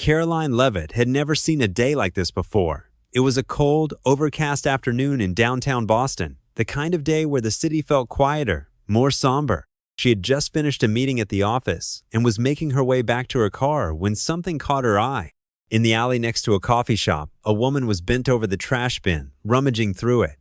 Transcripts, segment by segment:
Karoline Leavitt had never seen a day like this before. It was a cold, overcast afternoon in downtown Boston, the kind of day where the city felt quieter, more somber. She had just finished a meeting at the office and was making her way back to her car when something caught her eye. In the alley next to a coffee shop, a woman was bent over the trash bin, rummaging through it.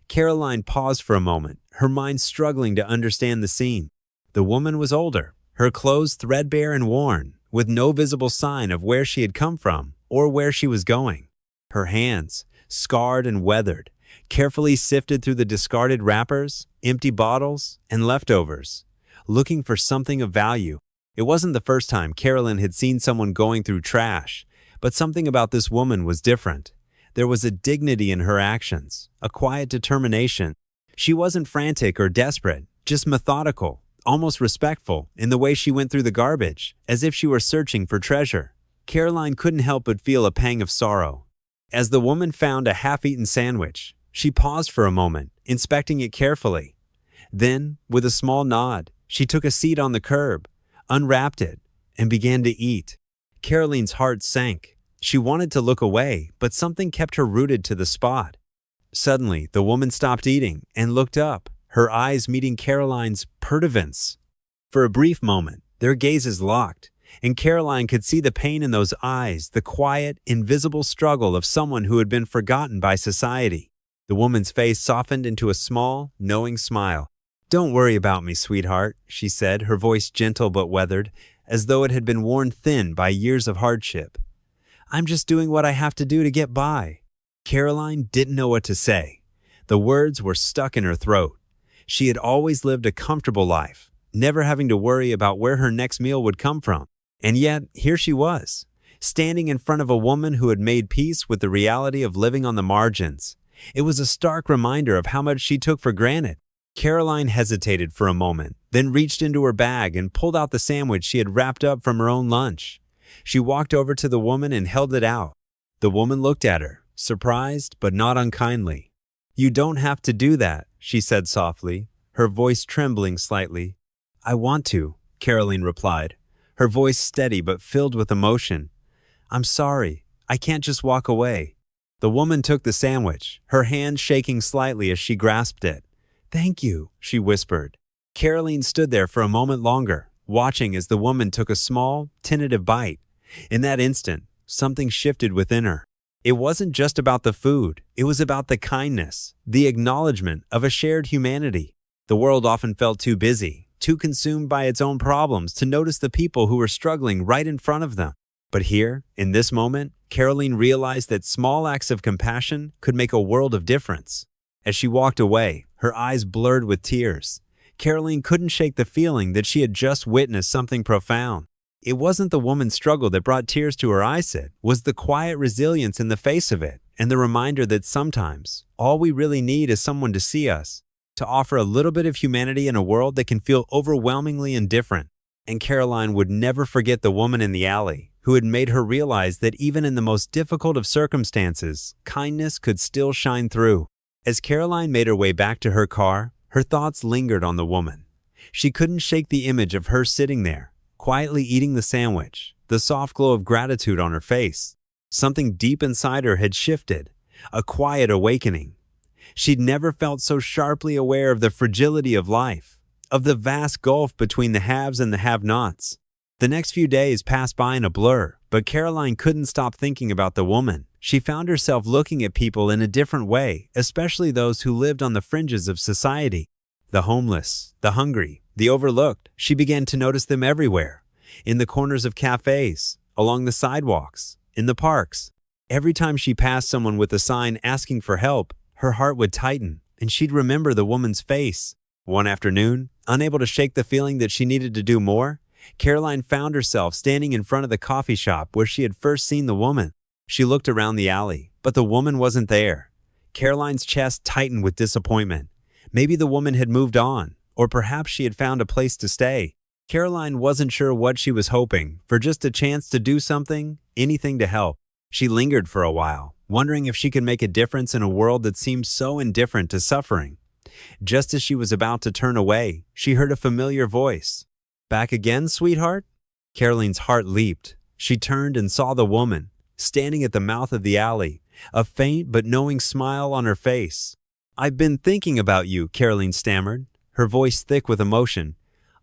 Karoline paused for a moment, her mind struggling to understand the scene. The woman was older, her clothes threadbare and worn, with no visible sign of where she had come from or where she was going. Her hands, scarred and weathered, carefully sifted through the discarded wrappers, empty bottles, and leftovers, looking for something of value. It wasn't the first time Karoline had seen someone going through trash, but something about this woman was different. There was a dignity in her actions, a quiet determination. She wasn't frantic or desperate, just methodical, almost respectful in the way she went through the garbage, as if she were searching for treasure. Karoline couldn't help but feel a pang of sorrow. As the woman found a half-eaten sandwich, she paused for a moment, inspecting it carefully. Then, with a small nod, she took a seat on the curb, unwrapped it, and began to eat. Karoline's heart sank. She wanted to look away, but something kept her rooted to the spot. Suddenly, the woman stopped eating and looked up, her eyes meeting Karoline's purtivance. For a brief moment, their gazes locked, and Karoline could see the pain in those eyes, the quiet, invisible struggle of someone who had been forgotten by society. The woman's face softened into a small, knowing smile. "Don't worry about me, sweetheart," she said, her voice gentle but weathered, as though it had been worn thin by years of hardship. "I'm just doing what I have to do to get by." Karoline didn't know what to say. The words were stuck in her throat. She had always lived a comfortable life, never having to worry about where her next meal would come from. And yet, here she was, standing in front of a woman who had made peace with the reality of living on the margins. It was a stark reminder of how much she took for granted. Karoline hesitated for a moment, then reached into her bag and pulled out the sandwich she had wrapped up from her own lunch. She walked over to the woman and held it out. The woman looked at her, surprised but not unkindly. "You don't have to do that," she said softly, her voice trembling slightly. "I want to," Karoline replied, her voice steady but filled with emotion. "I'm sorry. I can't just walk away." The woman took the sandwich, her hand shaking slightly as she grasped it. "Thank you," she whispered. Karoline stood there for a moment longer, watching as the woman took a small, tentative bite. In that instant, something shifted within her. It wasn't just about the food. It was about the kindness, the acknowledgement of a shared humanity. The world often felt too busy, too consumed by its own problems to notice the people who were struggling right in front of them. But here, in this moment, Karoline realized that small acts of compassion could make a world of difference. As she walked away, her eyes blurred with tears, Karoline couldn't shake the feeling that she had just witnessed something profound. It wasn't the woman's struggle that brought tears to her eyes, it was the quiet resilience in the face of it, and the reminder that sometimes all we really need is someone to see us, to offer a little bit of humanity in a world that can feel overwhelmingly indifferent. And Karoline would never forget the woman in the alley, who had made her realize that even in the most difficult of circumstances, kindness could still shine through. As Karoline made her way back to her car, her thoughts lingered on the woman. She couldn't shake the image of her sitting there, quietly eating the sandwich, the soft glow of gratitude on her face. Something deep inside her had shifted, a quiet awakening. She'd never felt so sharply aware of the fragility of life, of the vast gulf between the haves and the have-nots. The next few days passed by in a blur, but Karoline couldn't stop thinking about the woman. She found herself looking at people in a different way, especially those who lived on the fringes of society. The homeless, the hungry, the overlooked. She began to notice them everywhere. In the corners of cafes, along the sidewalks, in the parks. Every time she passed someone with a sign asking for help, her heart would tighten, and she'd remember the woman's face. One afternoon, unable to shake the feeling that she needed to do more, Karoline found herself standing in front of the coffee shop where she had first seen the woman. She looked around the alley, but the woman wasn't there. Karoline's chest tightened with disappointment. Maybe the woman had moved on, or perhaps she had found a place to stay. Karoline wasn't sure what she was hoping for, just a chance to do something, anything to help. She lingered for a while, wondering if she could make a difference in a world that seemed so indifferent to suffering. Just as she was about to turn away, she heard a familiar voice. "Back again, sweetheart?" Karoline's heart leaped. She turned and saw the woman, standing at the mouth of the alley, a faint but knowing smile on her face. "I've been thinking about you," Karoline stammered, her voice thick with emotion.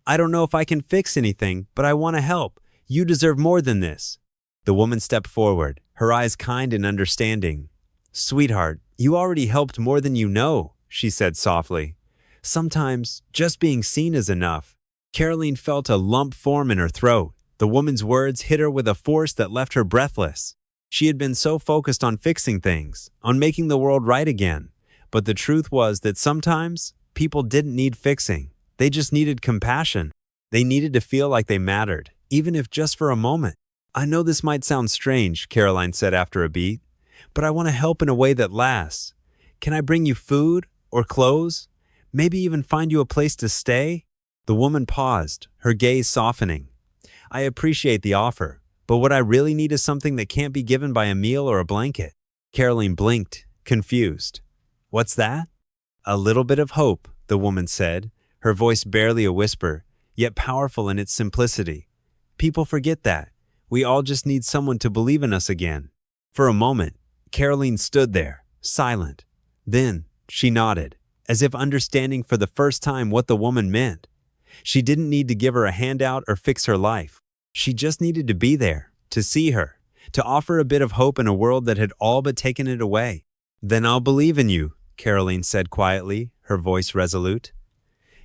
"I don't know if I can fix anything, but I want to help. You deserve more than this." The woman stepped forward, her eyes kind and understanding. "Sweetheart, you already helped more than you know," she said softly. "Sometimes just being seen is enough." Karoline felt a lump form in her throat. The woman's words hit her with a force that left her breathless. She had been so focused on fixing things, on making the world right again. But the truth was that sometimes people didn't need fixing. They just needed compassion. They needed to feel like they mattered, even if just for a moment. "I know this might sound strange," Karoline said after a beat, "but I want to help in a way that lasts. Can I bring you food or clothes? Maybe even find you a place to stay?" The woman paused, her gaze softening. "I appreciate the offer, but what I really need is something that can't be given by a meal or a blanket." Karoline blinked, confused. "What's that?" "A little bit of hope," the woman said, her voice barely a whisper, yet powerful in its simplicity. "People forget that. We all just need someone to believe in us again." For a moment, Karoline stood there, silent. Then she nodded, as if understanding for the first time what the woman meant. She didn't need to give her a handout or fix her life. She just needed to be there, to see her, to offer a bit of hope in a world that had all but taken it away. "Then I'll believe in you," Karoline said quietly, her voice resolute.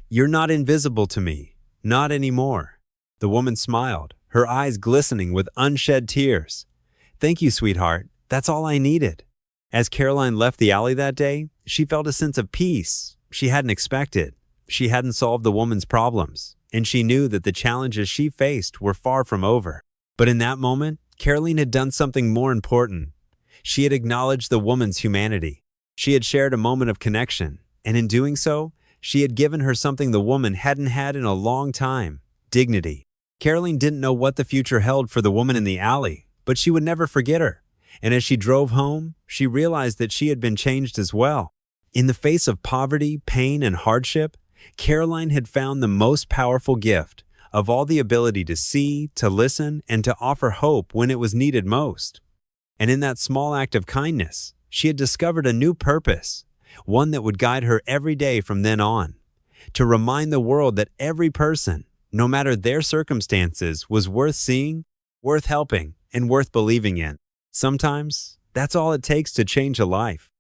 "You're not invisible to me, not anymore." The woman smiled, her eyes glistening with unshed tears. "Thank you, sweetheart. That's all I needed." As Karoline left the alley that day, she felt a sense of peace she hadn't expected. She hadn't solved the woman's problems, and she knew that the challenges she faced were far from over. But in that moment, Karoline had done something more important. She had acknowledged the woman's humanity. She had shared a moment of connection, and in doing so, she had given her something the woman hadn't had in a long time: dignity. Karoline didn't know what the future held for the woman in the alley, but she would never forget her. And as she drove home, she realized that she had been changed as well. In the face of poverty, pain, and hardship, Karoline had found the most powerful gift of all: the ability to see, to listen, and to offer hope when it was needed most. And in that small act of kindness, she had discovered a new purpose, one that would guide her every day from then on: to remind the world that every person, no matter their circumstances, was worth seeing, worth helping, and worth believing in. Sometimes, that's all it takes to change a life.